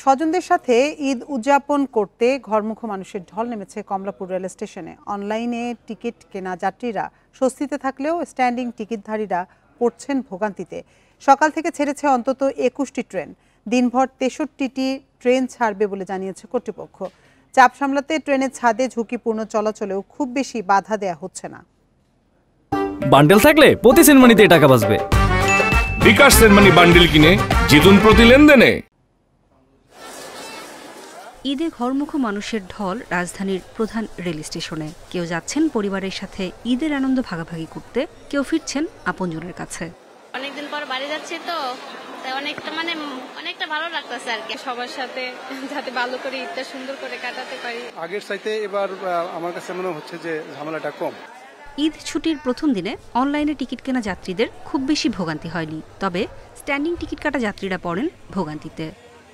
স্বজনদের সাথে ঈদ উদযাপন করতে ঘরমুখো মানুষের ঢল নেমেছে কমলাপুর রেল স্টেশনে। অনলাইনে টিকিট কেনা যাত্রীরা স্বস্তিতে থাকলেও স্ট্যান্ডিং টিকিটধারীরা পড়ছেন ভোগান্তিতে। সকাল থেকে ছেড়েছে অন্তত 21টি ট্রেন। দিনভর 63টি ট্রেন ছাড়বে বলে জানিয়েছে কর্তৃপক্ষ। চাপ সামলাতে ট্রেনের ছাদে ঝুঁকিপূর্ণ চলাচলেও খুব বেশি বাধা দেয়া হচ্ছে না। বান্ডেল থাকলে প্রতি সেনমানিতে টাকা বাঁচবে। বিকাশ সেনমানি বান্ডেল কিনে জিতুন প্রতি লেনদেনে। ঈদে ঘরমুখো মানুষের ঢল রাজধানীর প্রধান রেল স্টেশনে। কেউ যাচ্ছেন পরিবারের সাথে ঈদের আনন্দ ভাগাভাগি করতে, কেউ ফিরছেন আপনজনের কাছে। অনেকদিন পর বাড়ি যাচ্ছি তো অনেকটা ভালো লাগতেছে আর কি। সবার সাথে যাতে ভালো করে ঈদটা সুন্দর করে কাটাতে পারি। আগের চাইতে এবার আমার কাছে মনে হচ্ছে যে ঝামেলাটা কম। ঈদ ছুটির প্রথম দিনে অনলাইনে টিকিট কেনা যাত্রীদের খুব বেশি ভোগান্তি হয়নি, তবে স্ট্যান্ডিং টিকিট কাটা যাত্রীরা পড়েন ভোগান্তিতে।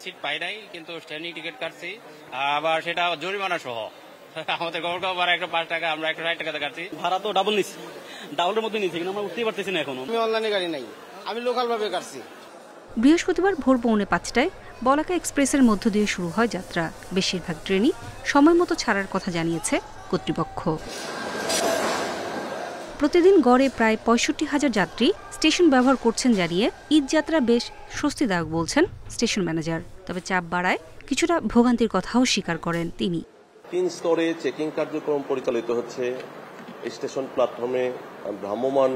সিট পাই নাই, কিন্তু স্ট্যান্ডিং টিকিট কাটছি, আবার সেটা জরিমানা সহ। আমাদের গভর্নমেন্ট ভাড়া 105 টাকা, আমরা 160 টাকাতে কাটছি। ভাড়া তো ডাবল নিচ্ছি, ডাবলের মধ্যে নিচ্ছি, কিন্তু আমরা উঠতেই পারতেছি না এখনো। আমি অনলাইনে গাড়ি নাই, আমি লোকাল ভাবে কাটছি। বৃহস্পতিবার ভোর 4:45টায় বলাকা এক্সপ্রেসের মধ্য দিয়ে শুরু হয় যাত্রা। বেশিরভাগ ট্রেনই সময় মতো ছাড়ার কথা জানিয়েছে কর্তৃপক্ষ। প্রতিদিন গড়ে প্রায় 65,000 যাত্রী স্টেশন ব্যবহার করছেন জানিয়ে ঈদ যাত্রা বেশ স্বস্তিদায়ক বলছেন স্টেশন ম্যানেজার। তবে চাপ বাড়ায় কিছুটা ভোগান্তির কথাও স্বীকার করেন তিনি। 3 স্তরে চেকিং কার্যক্রম পরিচালিত হচ্ছে। স্টেশন প্ল্যাটফর্মে ভ্রাম্যমাণ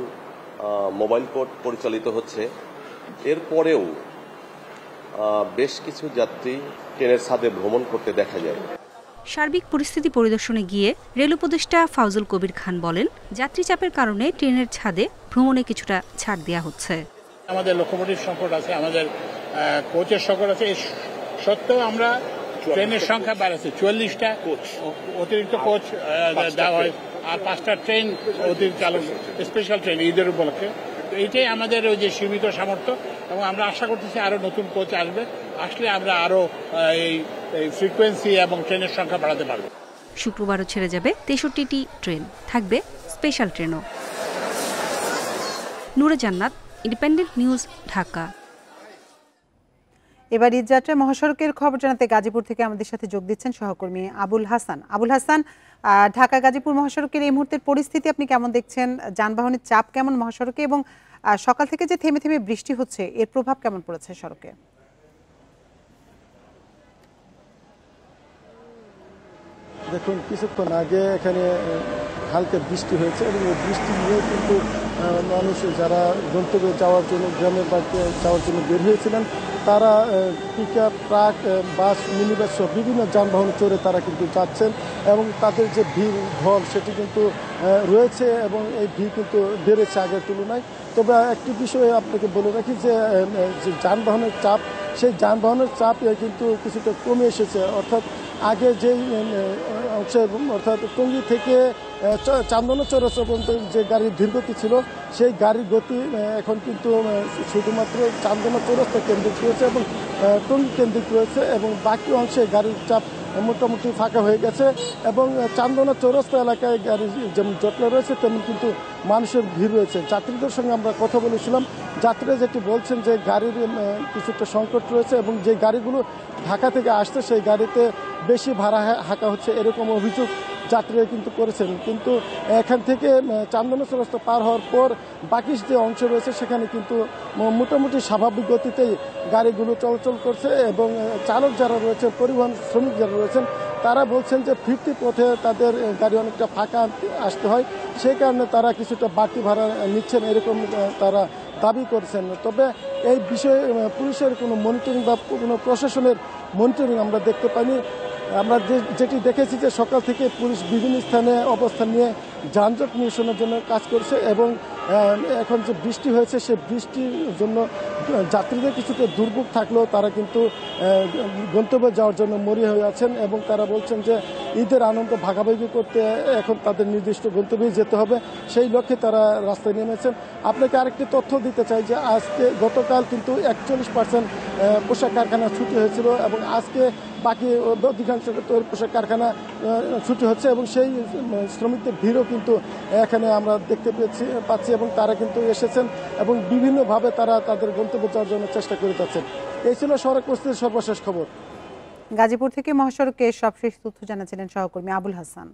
মোবাইল কোড পরিচালিত হচ্ছে। এরপরেও বেশ কিছু যাত্রী ট্রেনের ছাদে ভ্রমণ করতে দেখা যায়। সার্বিক পরিস্থিতি পরিদর্শনে গিয়ে রেল উপদেষ্টা ফাউজুল কবির খান বলেন, যাত্রী চাপের কারণে ট্রেনের ছাদে ভ্রমণে কিছুটা ছাড় দেওয়া হচ্ছে। আমাদের লোকোমোটিভ সংকট আছে, আমাদের কোচের সংকট আছে, সত্ত্বেও আমরা ট্রেনের সংখ্যা বাড়াচ্ছি। 44টা অতিরিক্ত কোচ দেওয়া হয়, আর 5টা ট্রেন অতিরিক্ত চালু, স্পেশাল ট্রেন ঈদের উপলক্ষে। এইটাই আমাদের ওই যে সীমিত সামর্থ্য, এবং আমরা আশা করতেছি আরো নতুন কোচ আসবে, আসলে আমরা আরো এই ফ্রিকোয়েন্সি এবং ট্রেনের সংখ্যা বাড়াতে পারবো। শুক্রবারও ছেড়ে যাবে 63টি ট্রেন, থাকবে স্পেশাল ট্রেনও। নূরে জান্নাত, ইন্ডিপেন্ডেন্ট নিউজ, ঢাকা। এবার ঈদযাত্রা মহাসড়কের খবর জানাতে গাজীপুর থেকে আমাদের সাথে যোগ দিচ্ছেন সহকর্মী আবুল হাসান। আবুল হাসান, ঢাকা গাজীপুর মহাসড়কের এই মুহূর্তের পরিস্থিতি আপনি কেমন দেখছেন? যানবাহনের চাপ কেমন মহাসড়কে, এবং সকাল থেকে যে থেমে থেমে বৃষ্টি হচ্ছে এর প্রভাব কেমন পড়েছে সড়কে? দেখুন, কিছুক্ষণ আগে এখানে হালকা বৃষ্টি হয়েছে এবং এই বৃষ্টি নিয়ে কিন্তু মানুষ যারা গন্তব্যে যাওয়ার জন্য, গ্রামের বাড়িতে যাওয়ার জন্য বের হয়েছিলেন, তারা পিকআপ, ট্রাক, বাস, মিনি বাস সহ বিভিন্ন যানবাহন চড়ে তারা কিন্তু যাচ্ছেন, এবং তাদের যে ভিড় ঢল সেটি কিন্তু রয়েছে, এবং এই ভিড় কিন্তু বেড়েছে আগের তুলনায়। তবে একটি বিষয়ে আপনাকে বলে রাখি যে যানবাহনের চাপ, সেই যানবাহনের চাপ কিন্তু কিছুটা কমে এসেছে। অর্থাৎ আগে যেই অংশে, অর্থাৎ টঙ্গী থেকে চান্দনা চৌরাস্তা পর্যন্ত যে গাড়ির ধীরগতি ছিল, সেই গাড়ির গতি এখন কিন্তু শুধুমাত্র চান্দনা চৌরাস্তা কেন্দ্রিক রয়েছে এবং টঙ্গী কেন্দ্রিক রয়েছে, এবং বাকি অংশে গাড়ির চাপ মোটামুটি ফাঁকা হয়ে গেছে। এবং চান্দনা চৌরাস্তা এলাকায় গাড়ি যেমন জটলা রয়েছে, তেমন কিন্তু মানুষের ভিড় রয়েছে। যাত্রীদের সঙ্গে আমরা কথা বলেছিলাম, যাত্রীরা যেটি বলছেন যে গাড়ির কিছুটা সংকট রয়েছে, এবং যে গাড়িগুলো ঢাকা থেকে আসছে সেই গাড়িতে বেশি ভাড়া হাঁকা হচ্ছে, এরকম অভিযোগ যাত্রীরা কিন্তু করেছেন। কিন্তু এখান থেকে চান্দনা চৌরাস্তা পার হওয়ার পর বাকি যে অংশ রয়েছে সেখানে কিন্তু মোটামুটি স্বাভাবিক গতিতেই গাড়িগুলো চলাচল করছে, এবং চালক যারা রয়েছেন, পরিবহন শ্রমিক যারা রয়েছেন, তারা বলছেন যে ফিরতি পথে তাদের গাড়ি অনেকটা ফাঁকা আসতে হয়, সেই কারণে তারা কিছুটা বাড়তি ভাড়া নিচ্ছেন, এরকম তারা দাবি করছেন। তবে এই বিষয়ে পুলিশের কোনো মনিটরিং বা কোনো প্রশাসনের মনিটরিং আমরা দেখতে পাইনি। আমরা যেটি দেখেছি যে সকাল থেকে পুলিশ বিভিন্ন স্থানে অবস্থান নিয়ে যানজট নিরসনের জন্য কাজ করছে, এবং এখন যে বৃষ্টি হয়েছে সেই বৃষ্টির জন্য যাত্রীদের কিছুটা দুর্ভোগ থাকলেও তারা কিন্তু গন্তব্যে যাওয়ার জন্য মরিয়া হয়ে আছেন, এবং তারা বলছেন যে ঈদের আনন্দ ভাগাভাগি করতে এখন তাদের নির্দিষ্ট গন্তব্যে যেতে হবে, সেই লক্ষ্যে তারা রাস্তায় নেমেছেন। আপনাকে আরেকটি তথ্য দিতে চাই যে গতকাল কিন্তু 41% পোশাক কারখানা ছুটি হয়েছিল, এবং আজকে বাকি অধিকাংশ তৈরি পোশাক কারখানা ছুটি হচ্ছে এবং সেই শ্রমিকদের ভিড়ও কিন্তু এখানে আমরা দেখতে পাচ্ছি এবং তারা কিন্তু এসেছেন এবং বিভিন্নভাবে তারা তাদের গন্তব্যে যাওয়ার জন্য চেষ্টা করে যাচ্ছেন। এই ছিল সড়ক পরিস্থিতির সর্বশেষ খবর। গাজীপুর থেকে মহাসড়কের সবশেষ তথ্য জানাচ্ছিলেন সহকর্মী আবুল হাসান।